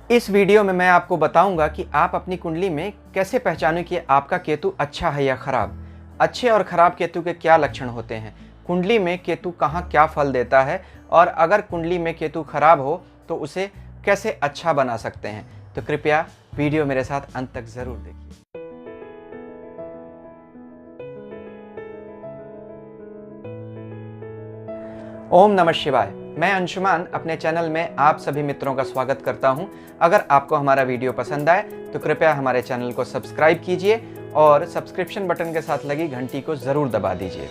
इस वीडियो में मैं आपको बताऊंगा कि आप अपनी कुंडली में कैसे पहचानें कि आपका केतु अच्छा है या खराब। अच्छे और खराब केतु के क्या लक्षण होते हैं, कुंडली में केतु कहाँ क्या फल देता है, और अगर कुंडली में केतु खराब हो तो उसे कैसे अच्छा बना सकते हैं। तो कृपया वीडियो मेरे साथ अंत तक ज़रूर देखिए। ओम नमः शिवाय। मैं अंशुमान अपने चैनल में आप सभी मित्रों का स्वागत करता हूं। अगर आपको हमारा वीडियो पसंद आए तो कृपया हमारे चैनल को सब्सक्राइब कीजिए और सब्सक्रिप्शन बटन के साथ लगी घंटी को ज़रूर दबा दीजिए।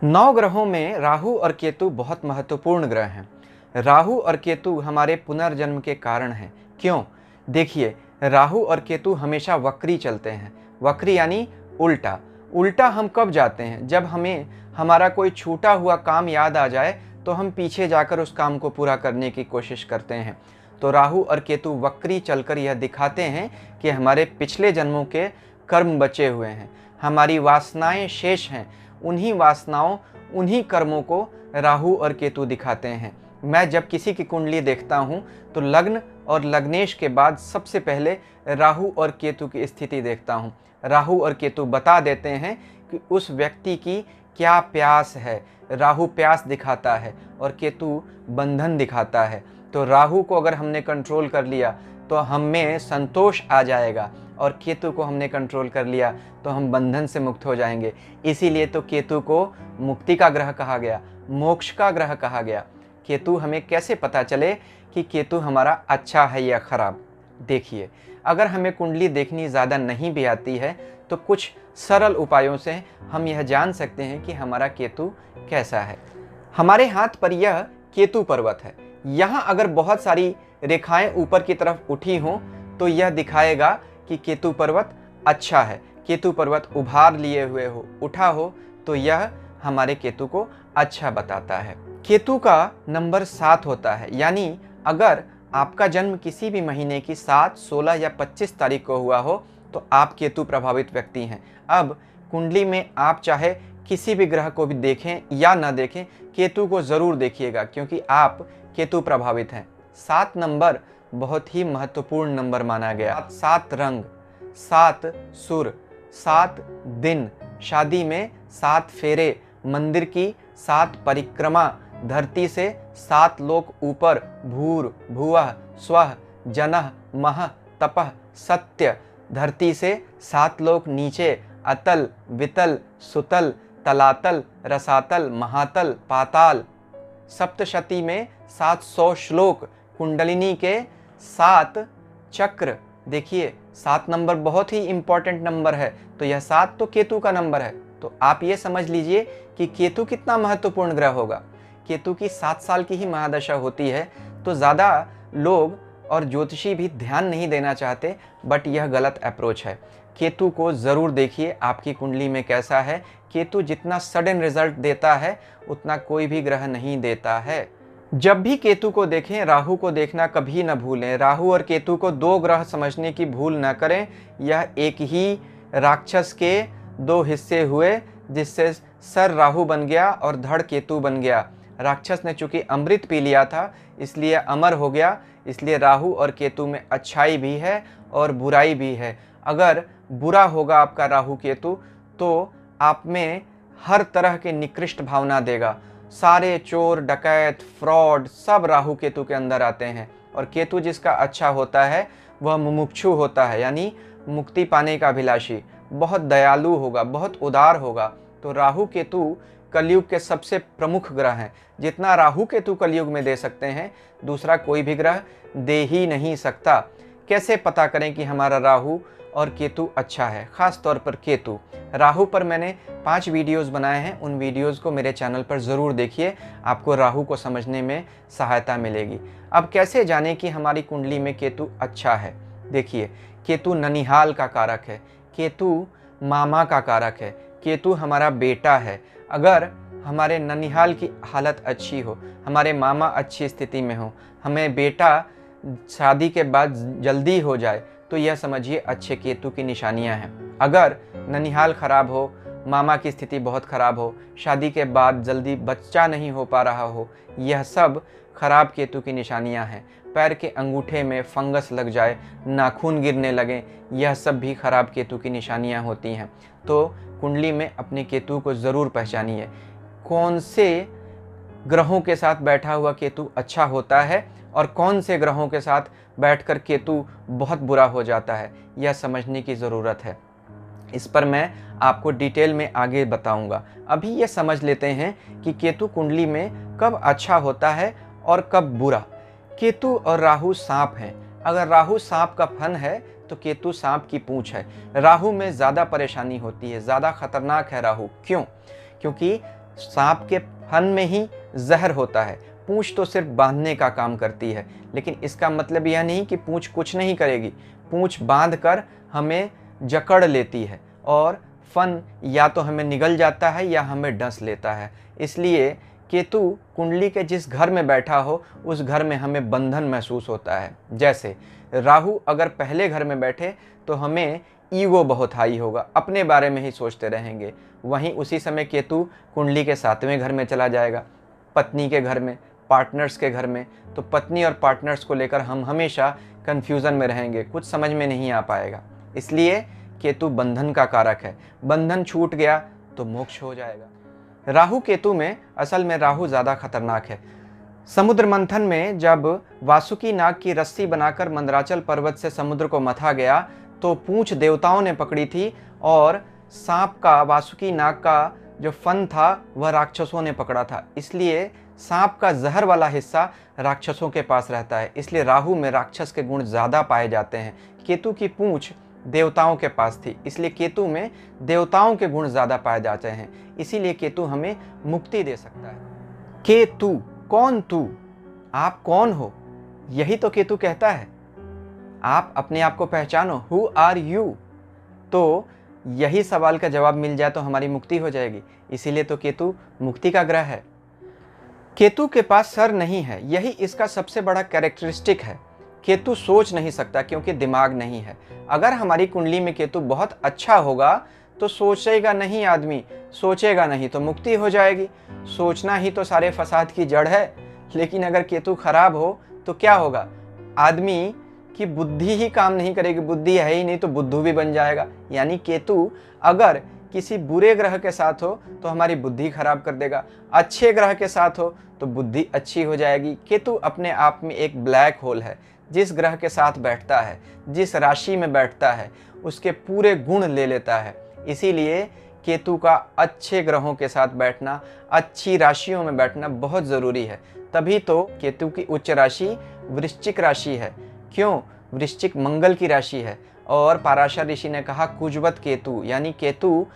9 ग्रहों में राहु और केतु बहुत महत्वपूर्ण ग्रह हैं। राहु और केतु हमारे पुनर्जन्म के कारण हैं। क्यों? देखिए, राहु और केतु हमेशा वक्री चलते हैं। वक्री यानी उल्टा। उल्टा हम कब जाते हैं? जब हमें हमारा कोई छूटा हुआ काम याद आ जाए तो हम पीछे जाकर उस काम को पूरा करने की कोशिश करते हैं। तो राहु और केतु वक्री चलकर यह दिखाते हैं कि हमारे पिछले जन्मों के कर्म बचे हुए हैं, हमारी वासनाएं शेष हैं। उन्हीं वासनाओं, उन्हीं कर्मों को राहु और केतु दिखाते हैं। मैं जब किसी की कुंडली देखता हूँ तो लग्न और लग्नेश के बाद सबसे पहले राहु और केतु की स्थिति देखता हूँ। राहु और केतु बता देते हैं कि उस व्यक्ति की क्या प्यास है। राहु प्यास दिखाता है और केतु बंधन दिखाता है। तो राहु को अगर हमने कंट्रोल कर लिया तो हमें संतोष आ जाएगा, और केतु को हमने कंट्रोल कर लिया तो हम बंधन से मुक्त हो जाएंगे। इसीलिए तो केतु को मुक्ति का ग्रह कहा गया, मोक्ष का ग्रह कहा गया। केतु हमें कैसे पता चले कि केतु हमारा अच्छा है या खराब? देखिए, अगर हमें कुंडली देखनी ज़्यादा नहीं भी आती है तो कुछ सरल उपायों से हम यह जान सकते हैं कि हमारा केतु कैसा है। हमारे हाथ पर यह केतु पर्वत है। यहाँ अगर बहुत सारी रेखाएं ऊपर की तरफ उठी हों तो यह दिखाएगा कि केतु पर्वत अच्छा है। केतु पर्वत उभार लिए हुए हो, उठा हो, तो यह हमारे केतु को अच्छा बताता है। केतु का नंबर 7 होता है, यानी अगर आपका जन्म किसी भी महीने की 7, 16 या 25 तारीख को हुआ हो तो आप केतु प्रभावित व्यक्ति हैं। अब कुंडली में आप चाहे किसी भी ग्रह को भी देखें या ना देखें, केतु को ज़रूर देखिएगा, क्योंकि आप केतु प्रभावित हैं। 7 नंबर बहुत ही महत्वपूर्ण नंबर माना गया। 7 रंग, 7 सुर, 7 दिन, शादी में 7 फेरे, मंदिर की 7 परिक्रमा, धरती से 7 लोक ऊपर, भूर भुवः स्वः जनः महः तपः सत्य, धरती से 7 लोक नीचे, अतल वितल सुतल तलातल रसातल महातल पाताल। सप्तशती में 700 श्लोक, कुंडलिनी के 7 चक्र। देखिए, 7 नंबर बहुत ही इंपॉर्टेंट नंबर है, तो यह 7 तो केतु का नंबर है। तो आप ये समझ लीजिए कि केतु कितना महत्वपूर्ण ग्रह होगा। केतु की 7 साल की ही महादशा होती है, तो ज़्यादा लोग और ज्योतिषी भी ध्यान नहीं देना चाहते, बट यह गलत अप्रोच है। केतु को ज़रूर देखिए आपकी कुंडली में कैसा है। केतु जितना सडन रिजल्ट देता है उतना कोई भी ग्रह नहीं देता है। जब भी केतु को देखें, राहु को देखना कभी न भूलें। राहु और केतु को 2 ग्रह समझने की भूल न करें। यह एक ही राक्षस के 2 हिस्से हुए, जिससे सर राहु बन गया और धड़ केतु बन गया। राक्षस ने चूंकि अमृत पी लिया था इसलिए अमर हो गया। इसलिए राहु और केतु में अच्छाई भी है और बुराई भी है। अगर बुरा होगा आपका राहु केतु तो आप में हर तरह के निकृष्ट भावना देगा। सारे चोर डकैत फ्रॉड सब राहु केतु के अंदर आते हैं। और केतु जिसका अच्छा होता है वह मुमुक्षु होता है, यानी मुक्ति पाने का अभिलाषी, बहुत दयालु होगा, बहुत उदार होगा। तो राहु केतु कलयुग के सबसे प्रमुख ग्रह हैं। जितना राहु केतु कलयुग में दे सकते हैं दूसरा कोई भी ग्रह दे ही नहीं सकता। कैसे पता करें कि हमारा राहु और केतु अच्छा है? खास तौर पर केतु। राहु पर मैंने 5 वीडियोस बनाए हैं, उन वीडियोस को मेरे चैनल पर ज़रूर देखिए, आपको राहु को समझने में सहायता मिलेगी। अब कैसे जानें कि हमारी कुंडली में केतु अच्छा है? देखिए, केतु ननिहाल का कारक है, केतु मामा का कारक है, केतु हमारा बेटा है। अगर हमारे ननिहाल की हालत अच्छी हो, हमारे मामा अच्छी स्थिति में हो, हमें बेटा शादी के बाद जल्दी हो जाए, तो यह समझिए अच्छे केतु की निशानियां हैं। अगर ननिहाल खराब हो, मामा की स्थिति बहुत खराब हो, शादी के बाद जल्दी बच्चा नहीं हो पा रहा हो, यह सब खराब केतु की निशानियां हैं। पैर के अंगूठे में फंगस लग जाए, नाखून गिरने लगें, यह सब भी खराब केतु की निशानियां होती हैं। तो कुंडली में अपने केतु को ज़रूर पहचानिए। कौन से ग्रहों के साथ बैठा हुआ केतु अच्छा होता है और कौन से ग्रहों के साथ बैठकर केतु बहुत बुरा हो जाता है, यह समझने की ज़रूरत है। इस पर मैं आपको डिटेल में आगे बताऊंगा। अभी ये समझ लेते हैं कि केतु कुंडली में कब अच्छा होता है और कब बुरा। केतु और राहु सांप हैं। अगर राहु सांप का फन है तो केतु सांप की पूंछ है। राहु में ज़्यादा परेशानी होती है, ज़्यादा खतरनाक है राहु। क्यों? क्योंकि सांप के फन में ही जहर होता है। पूंछ तो सिर्फ बांधने का काम करती है, लेकिन इसका मतलब यह नहीं कि पूंछ कुछ नहीं करेगी। पूंछ बांध कर हमें जकड़ लेती है और फन या तो हमें निगल जाता है या हमें डस लेता है। इसलिए केतु कुंडली के जिस घर में बैठा हो उस घर में हमें बंधन महसूस होता है। जैसे राहु अगर पहले घर में बैठे तो हमें ईगो बहुत हाई होगा, अपने बारे में ही सोचते रहेंगे। वहीं उसी समय केतु कुंडली के 7वें घर में चला जाएगा, पत्नी के घर में, पार्टनर्स के घर में, तो पत्नी और पार्टनर्स को लेकर हम हमेशा कन्फ्यूज़न में रहेंगे, कुछ समझ में नहीं आ पाएगा। इसलिए केतु बंधन का कारक है। बंधन छूट गया तो मोक्ष हो जाएगा। राहु केतु में असल में राहु ज़्यादा खतरनाक है। समुद्र मंथन में जब वासुकी नाग की रस्सी बनाकर मंदराचल पर्वत से समुद्र को मथा गया तो पूंछ देवताओं ने पकड़ी थी और सांप का, वासुकी नाग का जो फन था वह राक्षसों ने पकड़ा था। इसलिए सांप का जहर वाला हिस्सा राक्षसों के पास रहता है। इसलिए राहु में राक्षस के गुण ज़्यादा पाए जाते हैं। केतु की पूंछ देवताओं के पास थी, इसलिए केतु में देवताओं के गुण ज़्यादा पाए जाते हैं। इसीलिए केतु हमें मुक्ति दे सकता है। केतु, कौन तू? आप कौन हो? यही तो केतु कहता है। आप अपने आप को पहचानो, हु आर यू? तो यही सवाल का जवाब मिल जाए तो हमारी मुक्ति हो जाएगी। इसीलिए तो केतु मुक्ति का ग्रह है। केतु के पास सर नहीं है, यही इसका सबसे बड़ा कैरेक्टरिस्टिक है। केतु सोच नहीं सकता क्योंकि दिमाग नहीं है। अगर हमारी कुंडली में केतु बहुत अच्छा होगा तो सोचेगा नहीं आदमी, सोचेगा नहीं तो मुक्ति हो जाएगी। सोचना ही तो सारे फसाद की जड़ है। लेकिन अगर केतु खराब हो तो क्या होगा? आदमी की बुद्धि ही काम नहीं करेगी, बुद्धि है ही नहीं तो बुद्धू भी बन जाएगा। यानी केतु अगर किसी बुरे ग्रह के साथ हो तो हमारी बुद्धि खराब कर देगा, अच्छे ग्रह के साथ हो तो बुद्धि अच्छी हो जाएगी। केतु अपने आप में एक ब्लैक होल है। जिस ग्रह के साथ बैठता है, जिस राशि में बैठता है, उसके पूरे गुण ले लेता है। इसीलिए केतु का अच्छे ग्रहों के साथ बैठना, अच्छी राशियों में बैठना बहुत ज़रूरी है। तभी तो केतु की उच्च राशि वृश्चिक राशि है। क्यों? वृश्चिक मंगल की राशि है। और पाराशर ऋषि ने कहा कुजवत केतु, यानी केतु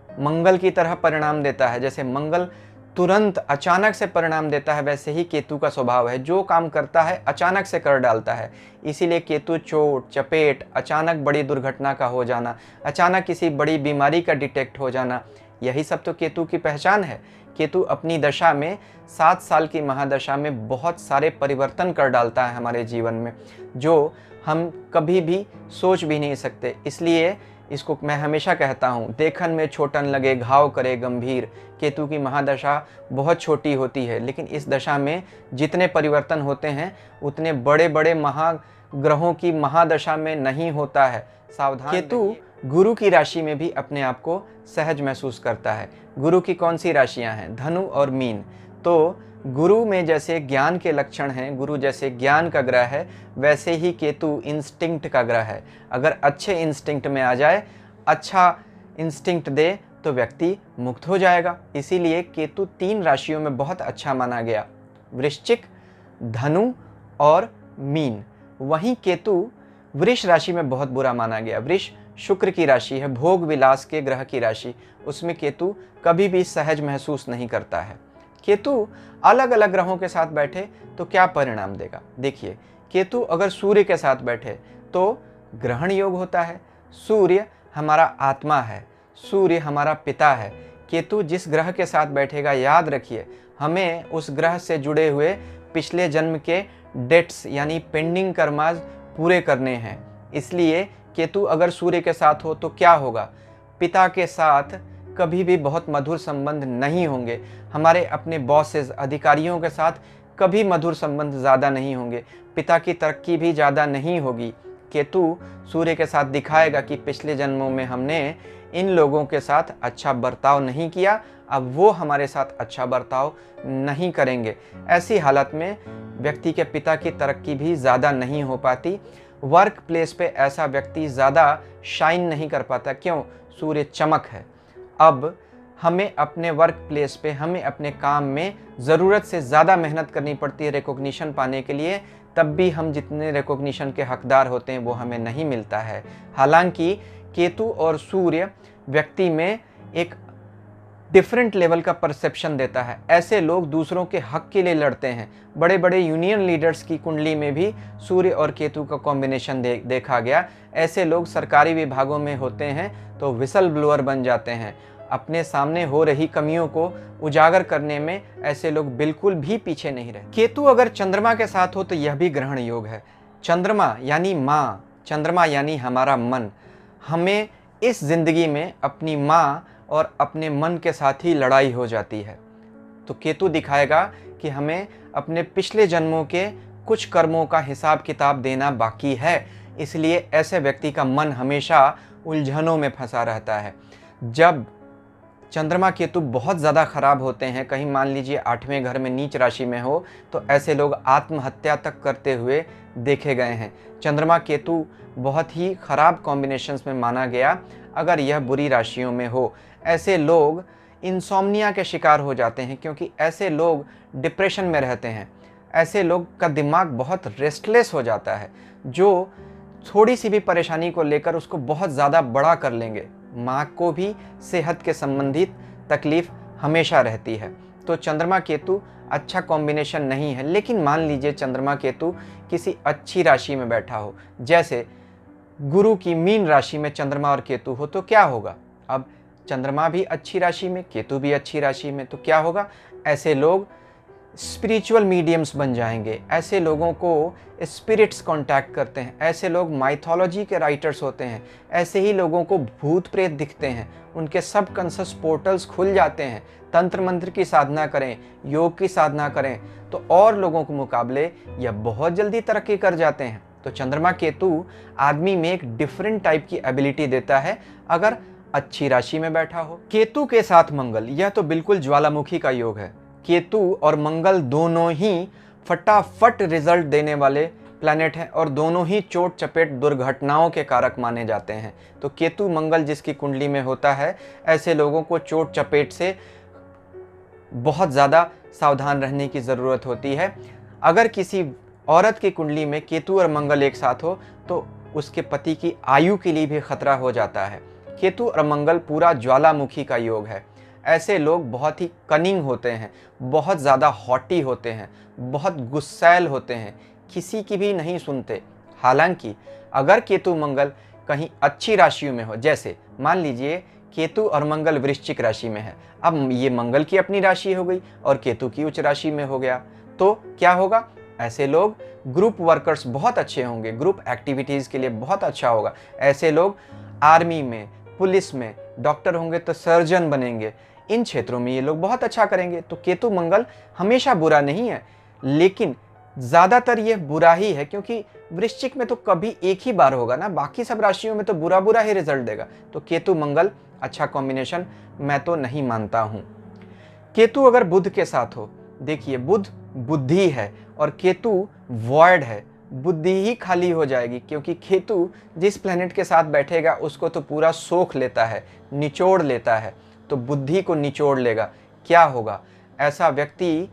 मंगल की तरह परिणाम देता है। जैसे मंगल तुरंत अचानक से परिणाम देता है, वैसे ही केतु का स्वभाव है। जो काम करता है अचानक से कर डालता है। इसीलिए केतु चोट, चपेट, अचानक बड़ी दुर्घटना का हो जाना, अचानक किसी बड़ी बीमारी का डिटेक्ट हो जाना, यही सब तो केतु की पहचान है। केतु अपनी दशा में 7 साल की महादशा में बहुत सारे परिवर्तन कर डालता है हमारे जीवन में, जो हम कभी भी सोच भी नहीं सकते। इसलिए इसको मैं हमेशा कहता हूँ, देखन में छोटन लगे घाव करे गंभीर। केतु की महादशा बहुत छोटी होती है, लेकिन इस दशा में जितने परिवर्तन होते हैं उतने बड़े बड़े महाग्रहों की महादशा में नहीं होता है। सावधान। केतु गुरु की राशि में भी अपने आप को सहज महसूस करता है। गुरु की कौन सी राशियां हैं? धनु और मीन। तो गुरु में जैसे ज्ञान के लक्षण हैं, गुरु जैसे ज्ञान का ग्रह है, वैसे ही केतु इंस्टिंक्ट का ग्रह है। अगर अच्छे इंस्टिंक्ट में आ जाए, अच्छा इंस्टिंक्ट दे तो व्यक्ति मुक्त हो जाएगा। इसीलिए केतु 3 राशियों में बहुत अच्छा माना गया, वृश्चिक, धनु और मीन। वहीं केतु वृष राशि में बहुत बुरा माना गया। वृष शुक्र की राशि है, भोग विलास के ग्रह की राशि। उसमें केतु कभी भी सहज महसूस नहीं करता है। केतु अलग अलग ग्रहों के साथ बैठे तो क्या परिणाम देगा? देखिए, केतु अगर सूर्य के साथ बैठे तो ग्रहण योग होता है। सूर्य हमारा आत्मा है, सूर्य हमारा पिता है। केतु जिस ग्रह के साथ बैठेगा, याद रखिए, हमें उस ग्रह से जुड़े हुए पिछले जन्म के डेट्स यानी पेंडिंग कर्माज पूरे करने हैं। इसलिए केतु अगर सूर्य के साथ हो तो क्या होगा? पिता के साथ कभी भी बहुत मधुर संबंध नहीं होंगे। हमारे अपने बॉसेस, अधिकारियों के साथ कभी मधुर संबंध ज़्यादा नहीं होंगे, पिता की तरक्की भी ज़्यादा नहीं होगी। केतु सूर्य के साथ दिखाएगा कि पिछले जन्मों में हमने इन लोगों के साथ अच्छा बर्ताव नहीं किया, अब वो हमारे साथ अच्छा बर्ताव नहीं करेंगे। ऐसी हालत में व्यक्ति के पिता की तरक्की भी ज़्यादा नहीं हो पाती। वर्क प्लेस पे ऐसा व्यक्ति ज़्यादा शाइन नहीं कर पाता। क्यों? सूर्य चमक है। अब हमें अपने वर्क प्लेस पे, हमें अपने काम में ज़रूरत से ज़्यादा मेहनत करनी पड़ती है रिकॉग्निशन पाने के लिए, तब भी हम जितने रिकॉग्निशन के हकदार होते हैं वो हमें नहीं मिलता है। हालांकि केतु और सूर्य व्यक्ति में एक डिफरेंट लेवल का परसेप्शन देता है। ऐसे लोग दूसरों के हक के लिए लड़ते हैं। बड़े बड़े यूनियन लीडर्स की कुंडली में भी सूर्य और केतु का कॉम्बिनेशन देखा गया। ऐसे लोग सरकारी विभागों में होते हैं तो विसल ब्लोअर बन जाते हैं। अपने सामने हो रही कमियों को उजागर करने में ऐसे लोग बिल्कुल भी पीछे नहीं रहे। केतु अगर चंद्रमा के साथ हो तो यह भी ग्रहण योग है। चंद्रमा यानी माँ, चंद्रमा यानी हमारा मन। हमें इस जिंदगी में अपनी माँ और अपने मन के साथ ही लड़ाई हो जाती है। तो केतु दिखाएगा कि हमें अपने पिछले जन्मों के कुछ कर्मों का हिसाब किताब देना बाकी है। इसलिए ऐसे व्यक्ति का मन हमेशा उलझनों में फंसा रहता है। जब चंद्रमा केतु बहुत ज़्यादा खराब होते हैं, कहीं मान लीजिए 8वें घर में नीच राशि में हो, तो ऐसे लोग आत्महत्या तक करते हुए देखे गए हैं। चंद्रमा केतु बहुत ही खराब कॉम्बिनेशंस में माना गया। अगर यह बुरी राशियों में हो, ऐसे लोग इंसोम्निया के शिकार हो जाते हैं, क्योंकि ऐसे लोग डिप्रेशन में रहते हैं। ऐसे लोग का दिमाग बहुत रेस्टलेस हो जाता है, जो थोड़ी सी भी परेशानी को लेकर उसको बहुत ज़्यादा बड़ा कर लेंगे। माँ को भी सेहत के संबंधित तकलीफ हमेशा रहती है। तो चंद्रमा केतु अच्छा कॉम्बिनेशन नहीं है। लेकिन मान लीजिए चंद्रमा केतु किसी अच्छी राशि में बैठा हो, जैसे गुरु की मीन राशि में चंद्रमा और केतु हो, तो क्या होगा? अब चंद्रमा भी अच्छी राशि में, केतु भी अच्छी राशि में, तो क्या होगा? ऐसे लोग स्पिरिचुअल मीडियम्स बन जाएंगे। ऐसे लोगों को स्पिरिट्स कांटेक्ट करते हैं। ऐसे लोग माइथोलॉजी के राइटर्स होते हैं। ऐसे ही लोगों को भूत प्रेत दिखते हैं। उनके सब कॉन्शियस पोर्टल्स खुल जाते हैं। तंत्र मंत्र की साधना करें, योग की साधना करें, तो और लोगों के मुकाबले यह बहुत जल्दी तरक्की कर जाते हैं। तो चंद्रमा केतु आदमी में एक डिफरेंट टाइप की एबिलिटी देता है अगर अच्छी राशि में बैठा हो। केतु के साथ मंगल, यह तो बिल्कुल ज्वालामुखी का योग है। केतु और मंगल दोनों ही फटाफट रिजल्ट देने वाले प्लैनेट हैं और दोनों ही चोट चपेट दुर्घटनाओं के कारक माने जाते हैं। तो केतु मंगल जिसकी कुंडली में होता है, ऐसे लोगों को चोट चपेट से बहुत ज़्यादा सावधान रहने की ज़रूरत होती है। अगर किसी औरत की कुंडली में केतु और मंगल एक साथ हो तो उसके पति की आयु के लिए भी खतरा हो जाता है। केतु और मंगल पूरा ज्वालामुखी का योग है। ऐसे लोग बहुत ही कनिंग होते हैं, बहुत ज़्यादा हॉटी होते हैं, बहुत गुस्सैल होते हैं, किसी की भी नहीं सुनते। हालांकि अगर केतु मंगल कहीं अच्छी राशियों में हो, जैसे मान लीजिए केतु और मंगल वृश्चिक राशि में है, अब ये मंगल की अपनी राशि हो गई और केतु की उच्च राशि में हो गया, तो क्या होगा? ऐसे लोग ग्रुप वर्कर्स बहुत अच्छे होंगे, ग्रुप एक्टिविटीज़ के लिए बहुत अच्छा होगा। ऐसे लोग आर्मी में, पुलिस में, डॉक्टर होंगे तो सर्जन बनेंगे। इन क्षेत्रों में ये लोग बहुत अच्छा करेंगे। तो केतु मंगल हमेशा बुरा नहीं है, लेकिन ज़्यादातर ये बुरा ही है, क्योंकि वृश्चिक में तो कभी एक ही बार होगा ना, बाकी सब राशियों में तो बुरा बुरा ही रिजल्ट देगा। तो केतु मंगल अच्छा कॉम्बिनेशन मैं तो नहीं मानता हूँ। केतु अगर बुध के साथ हो, देखिए बुध बुद्धि है और केतु वॉइड है, बुद्धि ही खाली हो जाएगी, क्योंकि केतु जिस प्लेनेट के साथ बैठेगा उसको तो पूरा सोख लेता है, निचोड़ लेता है, तो बुद्धि को निचोड़ लेगा। क्या होगा? ऐसा व्यक्ति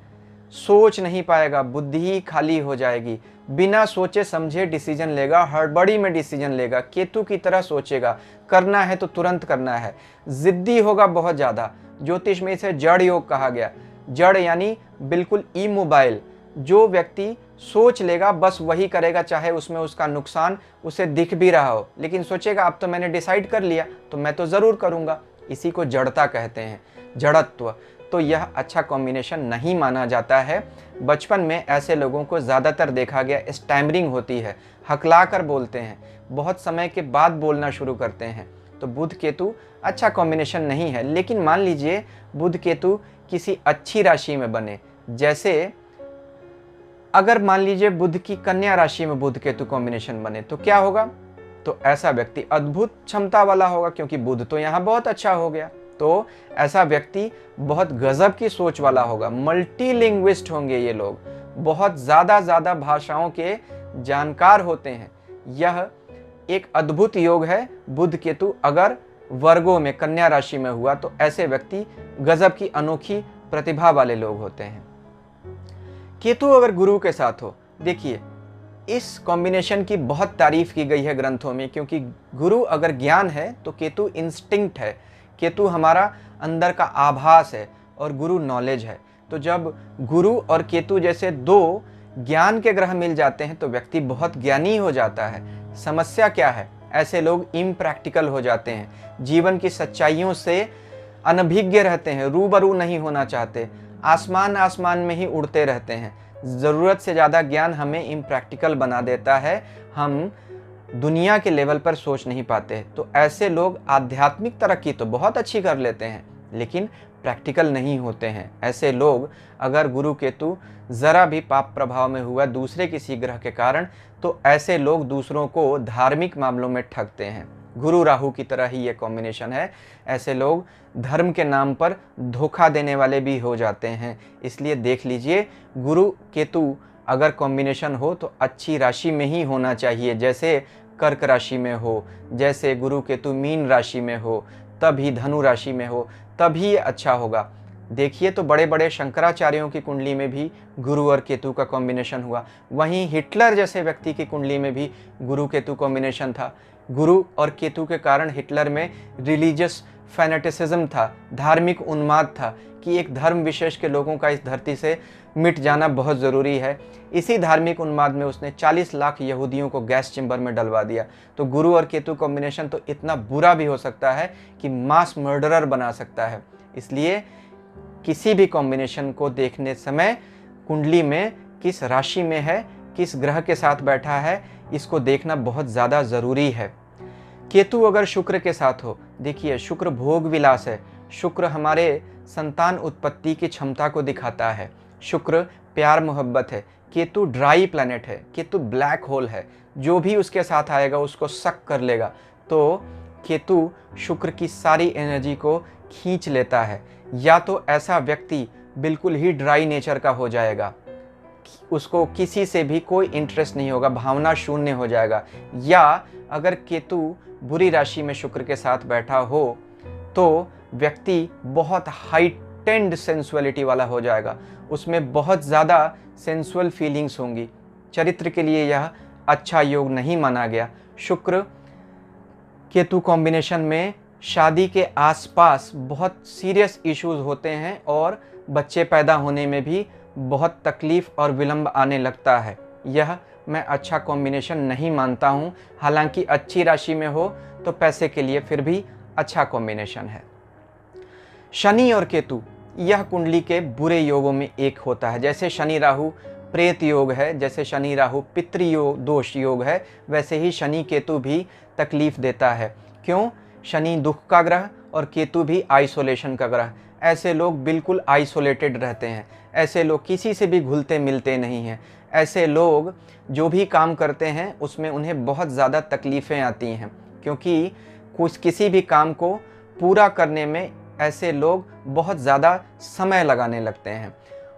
सोच नहीं पाएगा, बुद्धि ही खाली हो जाएगी, बिना सोचे समझे डिसीजन लेगा, हड़बड़ी में डिसीजन लेगा, केतु की तरह सोचेगा, करना है तो तुरंत करना है, जिद्दी होगा बहुत ज़्यादा। ज्योतिष में इसे जड़ योग कहा गया। जड़ यानी बिल्कुल इमोबाइल। जो व्यक्ति सोच लेगा बस वही करेगा, चाहे उसमें उसका नुकसान उसे दिख भी रहा हो, लेकिन सोचेगा अब तो मैंने डिसाइड कर लिया तो मैं तो ज़रूर करूँगा। इसी को जड़ता कहते हैं, जड़त्व। तो यह अच्छा कॉम्बिनेशन नहीं माना जाता है। बचपन में ऐसे लोगों को ज़्यादातर देखा गया स्टैमरिंग होती है, हकला कर बोलते हैं, बहुत समय के बाद बोलना शुरू करते हैं। तो बुध केतु अच्छा कॉम्बिनेशन नहीं है। लेकिन मान लीजिए बुध केतु किसी अच्छी राशि में बने, जैसे अगर मान लीजिए बुध की कन्या राशि में बुध केतु कॉम्बिनेशन बने तो क्या होगा? तो ऐसा व्यक्ति अद्भुत क्षमता वाला होगा, क्योंकि बुध तो यहाँ बहुत अच्छा हो गया। तो ऐसा व्यक्ति बहुत गजब की सोच वाला होगा, मल्टीलिंग्विस्ट होंगे ये लोग, बहुत ज़्यादा भाषाओं के जानकार होते हैं। यह एक अद्भुत योग है। बुध केतु अगर वर्गों में कन्या राशि में हुआ तो ऐसे व्यक्ति गजब की अनोखी प्रतिभा वाले लोग होते हैं। केतु अगर गुरु के साथ हो, देखिए इस कॉम्बिनेशन की बहुत तारीफ की गई है ग्रंथों में, क्योंकि गुरु अगर ज्ञान है तो केतु इंस्टिंक्ट है, केतु हमारा अंदर का आभास है और गुरु नॉलेज है। तो जब गुरु और केतु जैसे दो ज्ञान के ग्रह मिल जाते हैं तो व्यक्ति बहुत ज्ञानी हो जाता है। समस्या क्या है? ऐसे लोग इम्प्रैक्टिकल हो जाते हैं, जीवन की सच्चाइयों से अनभिज्ञ रहते हैं, रूबरू नहीं होना चाहते, आसमान में ही उड़ते रहते हैं। ज़रूरत से ज़्यादा ज्ञान हमें इम्प्रैक्टिकल बना देता है, हम दुनिया के लेवल पर सोच नहीं पाते। तो ऐसे लोग आध्यात्मिक तरक्की तो बहुत अच्छी कर लेते हैं लेकिन प्रैक्टिकल नहीं होते हैं। ऐसे लोग अगर गुरु केतु ज़रा भी पाप प्रभाव में हुआ दूसरे किसी ग्रह के कारण, तो ऐसे लोग दूसरों को धार्मिक मामलों में ठगते हैं। गुरु राहु की तरह ही ये कॉम्बिनेशन है। ऐसे लोग धर्म के नाम पर धोखा देने वाले भी हो जाते हैं। इसलिए देख लीजिए, गुरु केतु अगर कॉम्बिनेशन हो तो अच्छी राशि में ही होना चाहिए। जैसे कर्क राशि में हो, जैसे गुरु केतु मीन राशि में हो, तभी धनु राशि में हो, तभी ये अच्छा होगा। देखिए तो बड़े बड़े शंकराचार्यों की कुंडली में भी गुरु और केतु का कॉम्बिनेशन हुआ। वहीं हिटलर जैसे व्यक्ति की कुंडली में भी गुरु केतु कॉम्बिनेशन था। गुरु और केतु के कारण हिटलर में रिलीजियस फैनेटिसिज्म था, धार्मिक उन्माद था कि एक धर्म विशेष के लोगों का इस धरती से मिट जाना बहुत ज़रूरी है। इसी धार्मिक उन्माद में उसने 40 लाख यहूदियों को गैस चेंबर में डलवा दिया। तो गुरु और केतु कॉम्बिनेशन तो इतना बुरा भी हो सकता है कि मास मर्डरर बना सकता है। इसलिए किसी भी कॉम्बिनेशन को देखने समय कुंडली में किस राशि में है, किस ग्रह के साथ बैठा है, इसको देखना बहुत ज़्यादा ज़रूरी है। केतु अगर शुक्र के साथ हो, देखिए शुक्र भोग विलास है, शुक्र हमारे संतान उत्पत्ति की क्षमता को दिखाता है, शुक्र प्यार मोहब्बत है। केतु ड्राई प्लैनेट है, केतु ब्लैक होल है, जो भी उसके साथ आएगा उसको सक कर लेगा। तो केतु शुक्र की सारी एनर्जी को खींच लेता है। या तो ऐसा व्यक्ति बिल्कुल ही ड्राई नेचर का हो जाएगा, उसको किसी से भी कोई इंटरेस्ट नहीं होगा, भावना शून्य हो जाएगा। या अगर केतु बुरी राशि में शुक्र के साथ बैठा हो तो व्यक्ति बहुत हाइटेंड सेंसुअलिटी वाला हो जाएगा, उसमें बहुत ज़्यादा सेंसुअल फीलिंग्स होंगी। चरित्र के लिए यह अच्छा योग नहीं माना गया। शुक्र केतु कॉम्बिनेशन में शादी के आसपास बहुत सीरियस इश्यूज होते हैं और बच्चे पैदा होने में भी बहुत तकलीफ और विलंब आने लगता है। यह मैं अच्छा कॉम्बिनेशन नहीं मानता हूँ। हालांकि अच्छी राशि में हो तो पैसे के लिए फिर भी अच्छा कॉम्बिनेशन है। शनि और केतु यह कुंडली के बुरे योगों में एक होता है। जैसे शनि राहु प्रेत योग है, जैसे शनि राहु पितृयोग दोष योग है, वैसे ही शनि केतु भी तकलीफ देता है। क्यों? शनि दुख का ग्रह और केतु भी आइसोलेशन का ग्रह। ऐसे लोग बिल्कुल आइसोलेटेड रहते हैं, ऐसे लोग किसी से भी घुलते मिलते नहीं हैं। ऐसे लोग जो भी काम करते हैं उसमें उन्हें बहुत ज़्यादा तकलीफ़ें आती हैं, क्योंकि किसी भी काम को पूरा करने में ऐसे लोग बहुत ज़्यादा समय लगाने लगते हैं।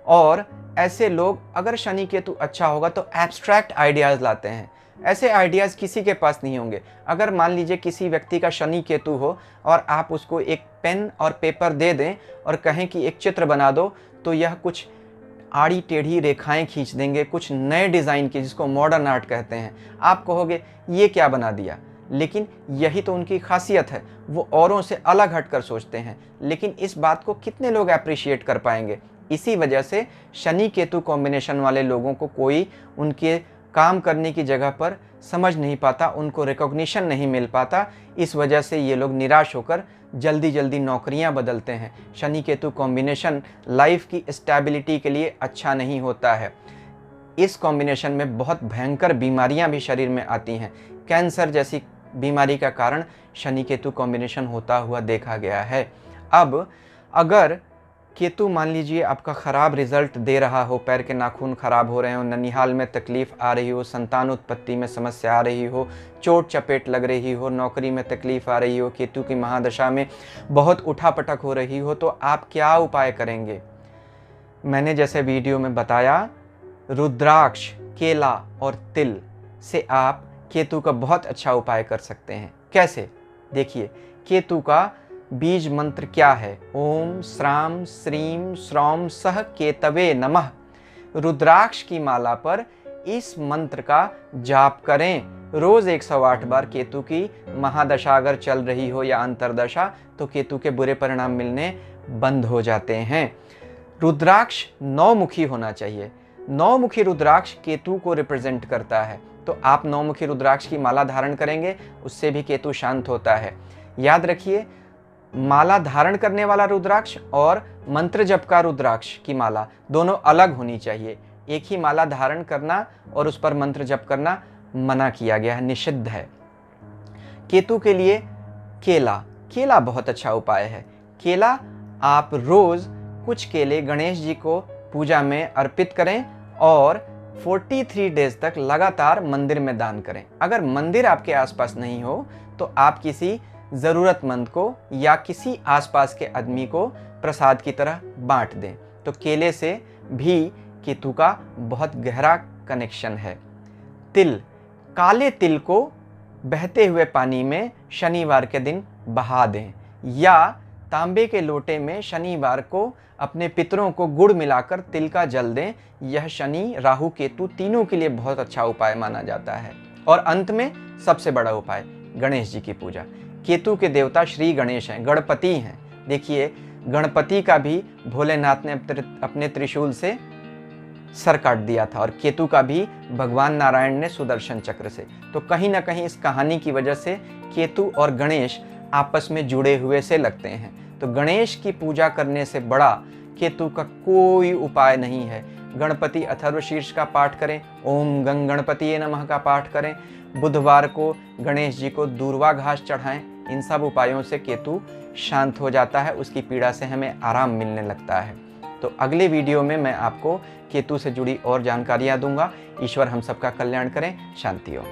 और ऐसे लोग अगर शनि केतु अच्छा होगा तो एब्स्ट्रैक्ट आइडियाज़ लाते हैं। ऐसे आइडियाज़ किसी के पास नहीं होंगे। अगर मान लीजिए किसी व्यक्ति का शनि केतु हो और आप उसको एक पेन और पेपर दे दें और कहें कि एक चित्र बना दो, तो यह कुछ आड़ी टेढ़ी रेखाएं खींच देंगे, कुछ नए डिज़ाइन की, जिसको मॉडर्न आर्ट कहते हैं। आप कहोगे ये क्या बना दिया, लेकिन यही तो उनकी खासियत है, वो औरों से अलग हटकर सोचते हैं। लेकिन इस बात को कितने लोग अप्रिशिएट कर पाएंगे? इसी वजह से शनि केतु कॉम्बिनेशन वाले लोगों को कोई उनके काम करने की जगह पर समझ नहीं पाता, उनको रिकॉग्निशन नहीं मिल पाता। इस वजह से ये लोग निराश होकर जल्दी जल्दी नौकरियां बदलते हैं। शनि केतु कॉम्बिनेशन लाइफ की स्टेबिलिटी के लिए अच्छा नहीं होता है। इस कॉम्बिनेशन में बहुत भयंकर बीमारियां भी शरीर में आती हैं। कैंसर जैसी बीमारी का कारण शनि केतु कॉम्बिनेशन होता हुआ देखा गया है। अब अगर केतु मान लीजिए आपका ख़राब रिजल्ट दे रहा हो, पैर के नाखून ख़राब हो रहे हो, ननिहाल में तकलीफ़ आ रही हो, संतान उत्पत्ति में समस्या आ रही हो, चोट चपेट लग रही हो, नौकरी में तकलीफ़ आ रही हो, केतु की महादशा में बहुत उठापटक हो रही हो, तो आप क्या उपाय करेंगे? मैंने जैसे वीडियो में बताया, रुद्राक्ष, केला और तिल से आप केतु का बहुत अच्छा उपाय कर सकते हैं। कैसे? देखिए, केतु का बीज मंत्र क्या है? ओम श्राम श्रीम श्रौम सह केतवे नमः। रुद्राक्ष की माला पर इस मंत्र का जाप करें रोज 108 बार। केतु की महादशा अगर चल रही हो या अंतरदशा, तो केतु के बुरे परिणाम मिलने बंद हो जाते हैं। रुद्राक्ष 9 मुखी होना चाहिए। 9 मुखी रुद्राक्ष केतु को रिप्रेजेंट करता है, तो आप 9 मुखी रुद्राक्ष की माला धारण करेंगे, उससे भी केतु शांत होता है। याद रखिए, माला धारण करने वाला रुद्राक्ष और मंत्र जप का रुद्राक्ष की माला दोनों अलग होनी चाहिए। एक ही माला धारण करना और उस पर मंत्र जप करना मना किया गया है, निषिद्ध है। केतु के लिए केला बहुत अच्छा उपाय है। केला आप रोज कुछ केले गणेश जी को पूजा में अर्पित करें और 43 डेज तक लगातार मंदिर में दान करें। अगर मंदिर आपके आसपास नहीं हो तो आप किसी ज़रूरतमंद को या किसी आसपास के आदमी को प्रसाद की तरह बांट दें। तो केले से भी केतु का बहुत गहरा कनेक्शन है। काले तिल को बहते हुए पानी में शनिवार के दिन बहा दें, या तांबे के लोटे में शनिवार को अपने पितरों को गुड़ मिलाकर तिल का जल दें। यह शनि, राहु, केतु तीनों के लिए बहुत अच्छा उपाय माना जाता है। और अंत में सबसे बड़ा उपाय, गणेश जी की पूजा। केतु के देवता श्री गणेश हैं, गणपति हैं। देखिए, गणपति का भी भोलेनाथ ने अपने त्रिशूल से सर काट दिया था और केतु का भी भगवान नारायण ने सुदर्शन चक्र से। तो कहीं ना कहीं इस कहानी की वजह से केतु और गणेश आपस में जुड़े हुए से लगते हैं। तो गणेश की पूजा करने से बड़ा केतु का कोई उपाय नहीं है। गणपति अथर्वशीर्ष का पाठ करें, ओम गंग गणपतिये नमः का पाठ करें, बुधवार को गणेश जी को दूर्वा घास चढ़ाएं। इन सब उपायों से केतु शांत हो जाता है, उसकी पीड़ा से हमें आराम मिलने लगता है। तो अगले वीडियो में मैं आपको केतु से जुड़ी और जानकारियां दूंगा। ईश्वर हम सबका कल्याण करें। शांति हो।